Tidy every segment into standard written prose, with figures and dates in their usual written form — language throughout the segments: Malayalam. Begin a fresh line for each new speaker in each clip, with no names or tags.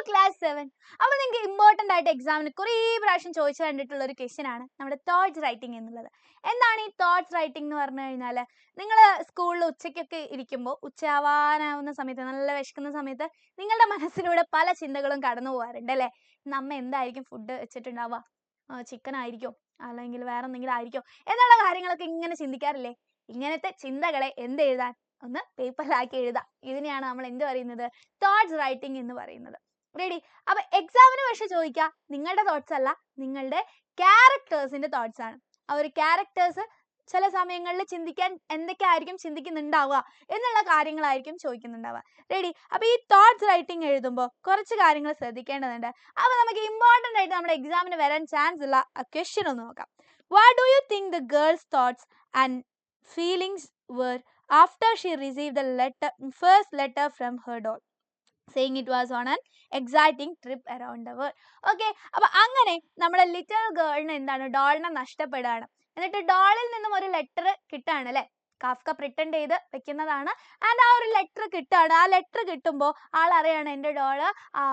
ക്ലാസ് 7. അപ്പോൾ നിങ്ങൾക്ക് ഇമ്പോർട്ടൻ്റ് ആയിട്ട് എക്സാമിന് കുറേ പ്രാവശ്യം ചോദിച്ചു കണ്ടിട്ടുള്ള ഒരു ക്വസ്റ്റ്യൻ ആണ് നമ്മുടെ തോട്ട്സ് റൈറ്റിംഗ് എന്നുള്ളത്. എന്താണ് ഈ തോട്ട്സ് റൈറ്റിംഗ് എന്ന് പറഞ്ഞു കഴിഞ്ഞാൽ, നിങ്ങൾ സ്കൂളിൽ ഉച്ചയ്ക്കൊക്കെ ഇരിക്കുമ്പോൾ, ഉച്ചയാവാനാവുന്ന സമയത്ത്, നല്ല വിശക്കുന്ന സമയത്ത് നിങ്ങളുടെ മനസ്സിലൂടെ പല ചിന്തകളും കടന്നു പോകാറുണ്ട് അല്ലേ? നമ്മ എന്തായിരിക്കും ഫുഡ് വെച്ചിട്ടുണ്ടാവുക, ചിക്കൻ ആയിരിക്കോ അല്ലെങ്കിൽ വേറെ എന്തെങ്കിലും ആയിരിക്കോ എന്നുള്ള കാര്യങ്ങളൊക്കെ ഇങ്ങനെ ചിന്തിക്കാറില്ലേ? ഇങ്ങനത്തെ ചിന്തകളെ എന്ത് എഴുതാൻ, ഒന്ന് പേപ്പറിലാക്കി എഴുതാം. ഇതിനെയാണ് നമ്മൾ എന്ത് പറയുന്നത്, തോട്ട്സ് റൈറ്റിംഗ് എന്ന് പറയുന്നത്. റെഡി? അപ്പൊ എക്സാമിന് പക്ഷെ ചോദിക്കുക നിങ്ങളുടെ തോട്ട്സ് അല്ല, നിങ്ങളുടെ ക്യാരക്ടേഴ്സിന്റെ തോട്ട്സ് ആണ്. ആ ഒരു ക്യാരക്ടേഴ്സ് ചില സമയങ്ങളിൽ ചിന്തിക്കാൻ എന്തൊക്കെ ആയിരിക്കും ചിന്തിക്കുന്നുണ്ടാവുക എന്നുള്ള കാര്യങ്ങളായിരിക്കും ചോദിക്കുന്നുണ്ടാവുക. റെഡി? അപ്പൊ ഈ തോട്ട്സ് റൈറ്റിംഗ് എഴുതുമ്പോൾ കുറച്ച് കാര്യങ്ങൾ ശ്രദ്ധിക്കേണ്ടതുണ്ട്. അപ്പൊ നമുക്ക് ഇമ്പോർട്ടൻ്റ് ആയിട്ട് നമ്മുടെ എക്സാമിന് വരാൻ ചാൻസ് ഉള്ള ക്വസ്റ്റ്യൻ ഒന്ന് നോക്കാം. What do you think the girls thoughts and feelings were after she received the first letter from her doll, saying it was on an exciting trip around the world? Okay, അപ്പോൾ അങ്ങനെ നമ്മുടെ ലിറ്റിൽ ഗേളിന് എന്താണ്, ഡോളിനെ നഷ്ടപ്പെടുകയാണ്. എന്നിട്ട് ഡോളിൽ നിന്നും ഒരു ലെറ്റർ കിട്ടുകയാണ് അല്ലേ? കാഫ്ക പ്രിട്ടൻഡ് ചെയ്ത് വെക്കുന്നതാണ്. ആൻഡ് ആ ഒരു ലെറ്റർ കിട്ടുകയാണ്. ആ ലെറ്റർ കിട്ടുമ്പോൾ ആൾ അറിയാണ് എൻ്റെ ഡോള്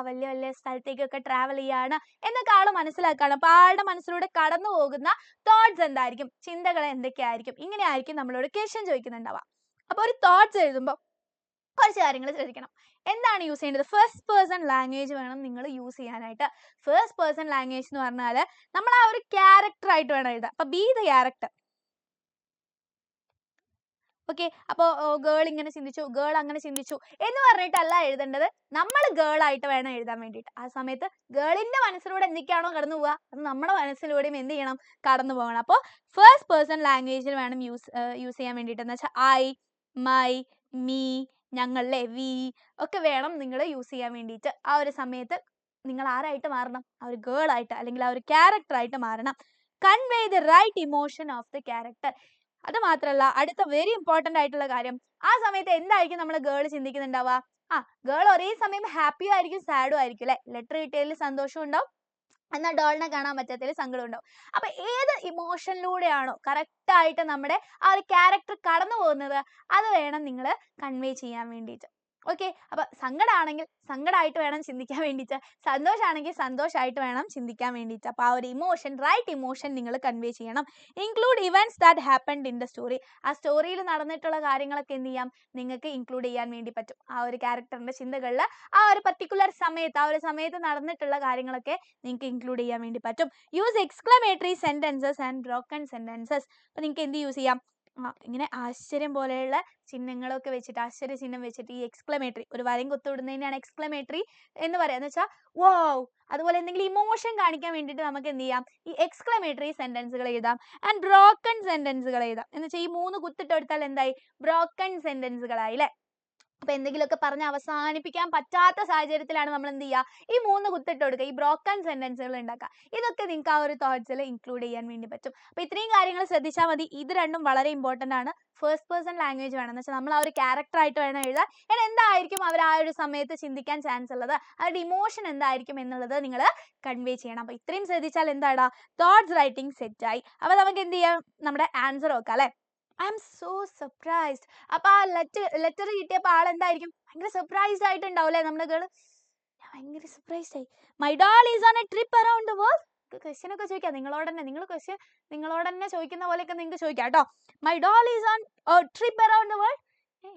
വലിയ വലിയ സ്ഥലത്തേക്കൊക്കെ ട്രാവൽ ചെയ്യാണ് എന്നൊക്കെ ആൾ മനസ്സിലാക്കുകയാണ്. അപ്പോൾ ആളുടെ മനസ്സിലൂടെ കടന്നു പോകുന്ന തോട്ട്സ് എന്തായിരിക്കും, ചിന്തകൾ എന്തൊക്കെയായിരിക്കും, ഇങ്ങനെയായിരിക്കും നമ്മളോട് ക്വസ്റ്റ്യൻ ചോദിക്കുന്നുണ്ടാവുക. അപ്പോൾ ഒരു തോട്ട്സ് എഴുതുമ്പോൾ കുറച്ച് കാര്യങ്ങൾ ശ്രദ്ധിക്കണം. എന്താണ് യൂസ് ചെയ്യേണ്ടത്? ഫസ്റ്റ് പേഴ്സൺ ലാംഗ്വേജ് വേണം നിങ്ങൾ യൂസ് ചെയ്യാനായിട്ട്. ഫസ്റ്റ് പേഴ്സൺ ലാംഗ്വേജ് എന്ന് പറഞ്ഞാൽ നമ്മൾ ആ ഒരു ക്യാരക്ടർ ആയിട്ട് വേണം എഴുതാൻ. അപ്പോൾ ബി ദ ക്യാരക്ടർ. ഓക്കെ, അപ്പോൾ ഗേൾ ഇങ്ങനെ ചിന്തിച്ചു, ഗേൾ അങ്ങനെ ചിന്തിച്ചു എന്ന് പറഞ്ഞിട്ടല്ല എഴുതേണ്ടത്. നമ്മൾ ഗേൾ ആയിട്ട് വേണം എഴുതാൻ വേണ്ടിയിട്ട്. ആ സമയത്ത് ഗേളിന്റെ മനസ്സിലൂടെ എന്തൊക്കെയാണോ കടന്നു പോവുക അത് നമ്മുടെ മനസ്സിലൂടെയും എന്ത് ചെയ്യണം, കടന്നു പോകണം. അപ്പോൾ ഫസ്റ്റ് പേഴ്സൺ ലാംഗ്വേജിൽ വേണം യൂസ് ചെയ്യാൻ വേണ്ടിയിട്ട്. എന്ന് വെച്ചാൽ ഐ, മൈ, മീ, ഞങ്ങളെ, വി ഒക്കെ വേണം നിങ്ങൾ യൂസ് ചെയ്യാൻ വേണ്ടിയിട്ട്. ആ ഒരു സമയത്ത് നിങ്ങൾ ആരായിട്ട് മാറണം, ആ ഒരു ഗേൾ ആയിട്ട് അല്ലെങ്കിൽ ആ ഒരു ക്യാരക്ടർ ആയിട്ട് മാറണം. Convey the right emotion of the character. അത് മാത്രമല്ല, അടുത്ത വെരി ഇമ്പോർട്ടൻ്റ് ആയിട്ടുള്ള കാര്യം, ആ സമയത്ത് എന്തായിരിക്കും നമ്മൾ ഗേൾ ചിന്തിക്കുന്നുണ്ടാവുക? ഗേൾ ഒരേ സമയം ഹാപ്പിയും ആയിരിക്കും സാഡും ആയിരിക്കും അല്ലേ? ലെറ്റർ കിട്ടിയതിൽ സന്തോഷം ഉണ്ടാവും, എന്നാൽ ഡോളിനെ കാണാൻ പറ്റാത്തതിൽ സങ്കടം ഉണ്ടാവും. അപ്പൊ ഏത് ഇമോഷനിലൂടെയാണോ കറക്റ്റ് ആയിട്ട് നമ്മുടെ ആ ഒരു ക്യാരക്ടർ കടന്നു പോകുന്നത് അത് വേണം നിങ്ങൾ കൺവേ ചെയ്യാൻ വേണ്ടിയിട്ട്. ഓക്കെ, അപ്പൊ സങ്കടമാണെങ്കിൽ സങ്കടമായിട്ട് വേണം ചിന്തിക്കാൻ വേണ്ടിയിട്ട്, സന്തോഷമാണെങ്കിൽ സന്തോഷമായിട്ട് വേണം ചിന്തിക്കാൻ വേണ്ടിയിട്ട്. അപ്പൊ ആ ഒരു ഇമോഷൻ, റൈറ്റ് ഇമോഷൻ നിങ്ങൾ കൺവേ ചെയ്യണം. Include events that happened in the story. ആ സ്റ്റോറിയിൽ നടന്നിട്ടുള്ള കാര്യങ്ങളൊക്കെ എന്ത് ചെയ്യാം, നിങ്ങൾക്ക് ഇൻക്ലൂഡ് ചെയ്യാൻ വേണ്ടി പറ്റും. ആ ഒരു ക്യാരക്ടറിന്റെ ചിന്തകളിൽ ആ ഒരു പർട്ടിക്കുലർ സമയത്ത്, ആ ഒരു സമയത്ത് നടന്നിട്ടുള്ള കാര്യങ്ങളൊക്കെ നിങ്ങൾക്ക് ഇൻക്ലൂഡ് ചെയ്യാൻ വേണ്ടി പറ്റും. Use exclamatory sentences and broken sentences. അപ്പോൾ നിങ്ങൾക്ക് എന്ത് യൂസ് ചെയ്യാം, ഇങ്ങനെ ആശ്ചര്യം പോലെയുള്ള ചിഹ്നങ്ങളൊക്കെ വെച്ചിട്ട്, ആശ്ചര്യ ചിഹ്നം വെച്ചിട്ട് ഈ എക്സ്ക്ലമേറ്ററി, ഒരു വരയും കൊത്തുവിടുന്നതിനാണ് എക്സ്ക്ലമേറ്ററി എന്ന് പറയുക. എന്ന് വെച്ചാൽ വാവ്, അതുപോലെ എന്തെങ്കിലും ഇമോഷൻ കാണിക്കാൻ വേണ്ടിയിട്ട് നമുക്ക് എന്ത് ചെയ്യാം, ഈ എക്സ്ക്ലമേറ്ററി സെന്റൻസുകൾ എഴുതാം. ആൻഡ് ബ്രോക്കൺ സെന്റൻസുകൾ എഴുതാം. എന്ന് വെച്ചാൽ ഈ 3 കുത്തിട്ടെടുത്താൽ എന്തായി, ബ്രോക്കൺ സെന്റൻസുകളായി അല്ലേ? അപ്പൊ എന്തെങ്കിലുമൊക്കെ പറഞ്ഞ് അവസാനിപ്പിക്കാൻ പറ്റാത്ത സാഹചര്യത്തിലാണ് നമ്മൾ എന്ത് ചെയ്യുക, ഈ 3 കുത്തിട്ട് കൊടുക്കുക, ഈ ബ്രോക്കൺ സെന്റൻസുകൾ ഉണ്ടാക്കുക. ഇതൊക്കെ നിങ്ങൾക്ക് ആ ഒരു തോട്ട്സിൽ ഇൻക്ലൂഡ് ചെയ്യാൻ വേണ്ടി പറ്റും. അപ്പൊ ഇത്രയും കാര്യങ്ങൾ ശ്രദ്ധിച്ചാൽ മതി. ഇത് രണ്ടും വളരെ ഇമ്പോർട്ടൻ്റ് ആണ്. ഫസ്റ്റ് പേഴ്സൺ ലാംഗ്വേജ് വേണം, എന്ന് വെച്ചാൽ നമ്മൾ ആ ഒരു ക്യാരക്ടർ ആയിട്ട് വേണം എഴുതാൻ. എന്തായിരിക്കും അവർ ആ ഒരു സമയത്ത് ചിന്തിക്കാൻ ചാൻസ് ഉള്ളത്, അവരുടെ ഇമോഷൻ എന്തായിരിക്കും എന്നുള്ളത് നിങ്ങൾ കൺവേ ചെയ്യണം. അപ്പൊ ഇത്രയും ശ്രദ്ധിച്ചാൽ എന്താടാ, തോട്ട്സ് റൈറ്റിംഗ് സെറ്റായി. അപ്പൊ നമുക്ക് എന്ത് ചെയ്യാം, നമ്മുടെ ആൻസർ നോക്കാം അല്ലേ? I M so surprised. അപ്പൊ ആ ലെറ്റർ കിട്ടിയപ്പോൾ ആളെന്തായിരിക്കും, ഭയങ്കര സർപ്രൈസ്ഡ് ആയിട്ടുണ്ടാവും അല്ലേ നമ്മുടെ ഗേള്? ഞാൻ ഭയങ്കര സർപ്രൈസ്ഡ് ആയി. My doll is on a trip around the world. Question ഒക്കെ ചോദിക്കാം നിങ്ങളോട് തന്നെ, നിങ്ങൾ ക്വസ്റ്റ്യൻ നിങ്ങളോട് തന്നെ ചോദിക്കുന്ന പോലെയൊക്കെ നിങ്ങൾക്ക് ചോദിക്കാം കേട്ടോ. My doll is on trip around the world.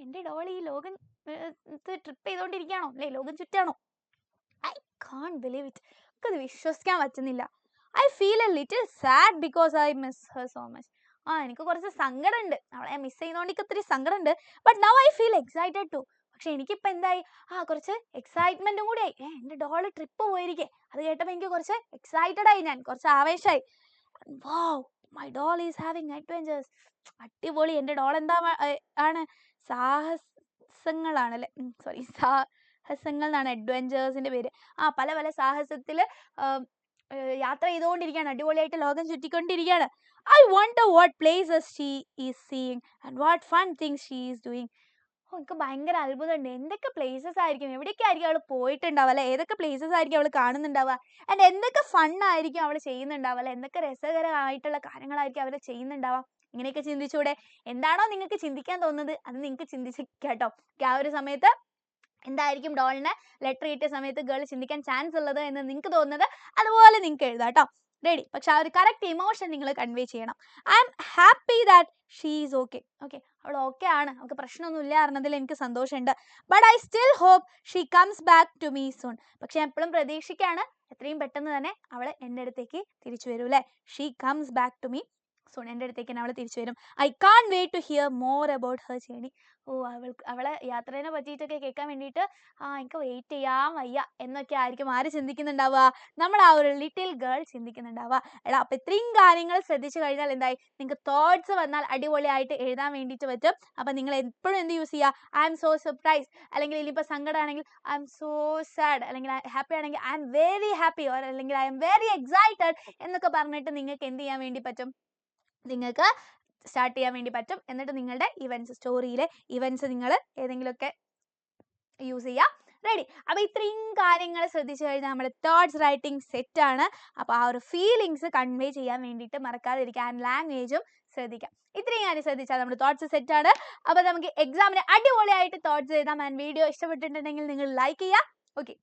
എൻ്റെ ഡോൾ ഈ ലോകം ട്രിപ്പ് ചെയ്തുകൊണ്ടിരിക്കുകയാണോ അല്ലേ, ലോകം ചുറ്റാണോ? I can't believe it. എനിക്കത് വിശ്വസിക്കാൻ പറ്റുന്നില്ല. I feel a little sad because I miss her so much. എനിക്ക് കുറച്ച് സങ്കടമുണ്ട്, അവളെ മിസ് ചെയ്യുന്നതുകൊണ്ട് എനിക്ക് ഒത്തിരി സങ്കടമുണ്ട്. But now I feel excited too. പക്ഷെ എനിക്കിപ്പോൾ എന്തായി, കുറച്ച് എക്സൈറ്റ്മെന്റും കൂടി ആയി. എൻ്റെ ഡോള് ട്രിപ്പ് പോയിരിക്കെ, അത് കേട്ടപ്പോൾ എനിക്ക് കുറച്ച് എക്സൈറ്റഡ് ആയി, ഞാൻ കുറച്ച് ആവേശമായി. Wow, my doll is having adventures. അടിപൊളി, എൻ്റെ ഡോൾ എന്താ ആണ്, സാഹസങ്ങളാണല്ലേ, സോറി, സാഹസങ്ങൾ എന്നാണ് അഡ്വഞ്ചേഴ്സിന്റെ പേര്. പല പല സാഹസത്തിൽ യാത്ര ചെയ്തുകൊണ്ടിരിക്കുകയാണ്, അടിപൊളിയായിട്ട് ലോകം ചുറ്റിക്കൊണ്ടിരിക്കുകയാണ്. I wonder what places she is seeing and what fun things she is doing. എനിക്ക് ഭയങ്കര അത്ഭുതമുണ്ട്, എന്തൊക്കെ പ്ലേസസ് ആയിരിക്കും, എവിടേക്ക് ആയിരിക്കും അവൾ പോയിട്ടുണ്ടാവുക അല്ലെ, ഏതൊക്കെ പ്ലേസസ് ആയിരിക്കും അവൾ കാണുന്നുണ്ടാവുക, ആൻഡ് എന്തൊക്കെ ഫണ്ണായിരിക്കും അവൾ ചെയ്യുന്നുണ്ടാവുക അല്ലെ, എന്തൊക്കെ രസകരമായിട്ടുള്ള കാര്യങ്ങളായിരിക്കും അവർ ചെയ്യുന്നുണ്ടാവുക. ഇങ്ങനെയൊക്കെ ചിന്തിച്ചൂടെ? എന്താണോ നിങ്ങൾക്ക് ചിന്തിക്കാൻ തോന്നുന്നത് അത് നിങ്ങൾക്ക് ചിന്തിച്ച് കേട്ടോ. ആ ഒരു സമയത്ത് എന്തായിരിക്കും ഡോളിനെ ലെറ്റർ കിട്ടിയ സമയത്ത് ഗേൾ ചിന്തിക്കാൻ ചാൻസ് ഉള്ളത് എന്ന് നിങ്ങൾക്ക് തോന്നുന്നത് അതുപോലെ നിങ്ങൾക്ക് എഴുതാം കേട്ടോ. റെഡി? പക്ഷെ ആ ഒരു കറക്റ്റ് ഇമോഷൻ നിങ്ങൾ കൺവേ ചെയ്യണം. I'm happy that she is okay. Okay, അവൾ ഓക്കെ ആണ്, അവൾക്ക് പ്രശ്നമൊന്നുമില്ല അറിഞ്ഞതിൽ എനിക്ക് സന്തോഷമുണ്ട്. But I still hope she comes back to me soon. പക്ഷെ ഞാൻ എപ്പോഴും പ്രതീക്ഷിക്കുകയാണ് എത്രയും പെട്ടെന്ന് തന്നെ അവൾ എൻ്റെ അടുത്തേക്ക് തിരിച്ചു വരും അല്ലേ. She comes back to me soon, എൻ്റെ അടുത്തേക്ക് തന്നെ അവൾ തിരിച്ചു വരും. I can't wait to hear more about her journey. അവളെ യാത്രേനെ പറ്റിയിട്ടൊക്കെ കേൾക്കാൻ വേണ്ടിയിട്ട് എനിക്ക് വെയിറ്റ് ചെയ്യാൻ വയ്യ എന്നൊക്കെ ആയിരിക്കും ആര് ചിന്തിക്കുന്നുണ്ടാവുക? നമ്മൾ ആ ഒരു ലിറ്റിൽ ഗേൾ ചിന്തിക്കുന്നുണ്ടാവുക. എടാ, അപ്പം ഇത്രയും കാര്യങ്ങൾ ശ്രദ്ധിച്ചു കഴിഞ്ഞാൽ എന്തായി? നിങ്ങൾക്ക് തോട്ട്സ് വന്നാൽ അടിപൊളിയായിട്ട് എഴുതാൻ വേണ്ടിയിട്ട് പറ്റും. അപ്പം നിങ്ങൾ എപ്പോഴും എന്ത് യൂസ് ചെയ്യുക? ഐ എം സോ സർപ്രൈസ്, അല്ലെങ്കിൽ ഇനിയിപ്പോൾ സങ്കടമാണെങ്കിൽ ഐ എം സോ സാഡ്, അല്ലെങ്കിൽ ഹാപ്പി ആണെങ്കിൽ ഐ എം വെരി ഹാപ്പി, അല്ലെങ്കിൽ ഐ എം വെരി എക്സൈറ്റഡ് എന്നൊക്കെ പറഞ്ഞിട്ട് നിങ്ങൾക്ക് എന്ത് ചെയ്യാൻ വേണ്ടി പറ്റും? നിങ്ങൾക്ക് സ്റ്റാർട്ട് ചെയ്യാൻ വേണ്ടി പറ്റും. എന്നിട്ട് നിങ്ങളുടെ ഇവൻറ്റ്സ്, സ്റ്റോറിയിലെ ഇവൻറ്റ്സ് നിങ്ങൾ ഏതെങ്കിലുമൊക്കെ യൂസ് ചെയ്യുക. റെഡി? അപ്പോൾ ഇത്രയും കാര്യങ്ങൾ ശ്രദ്ധിച്ചു കഴിഞ്ഞാൽ നമ്മുടെ തോട്ട്സ് റൈറ്റിംഗ് സെറ്റാണ്. അപ്പോൾ ആ ഒരു ഫീലിങ്സ് കൺവേ ചെയ്യാൻ വേണ്ടിയിട്ട് മറക്കാതിരിക്കുക. ആൻഡ് ലാംഗ്വേജും ശ്രദ്ധിക്കാം. ഇത്രയും കാര്യം ശ്രദ്ധിച്ചാൽ നമ്മുടെ തോട്ട്സ് സെറ്റാണ്. അപ്പോൾ നമുക്ക് എക്സാമിന് അടിപൊളിയായിട്ട് തോട്ട്സ് എഴുതാം. ആൻഡ് വീഡിയോ ഇഷ്ടപ്പെട്ടിട്ടുണ്ടെങ്കിൽ നിങ്ങൾ ലൈക്ക് ചെയ്യുക. ഓക്കെ.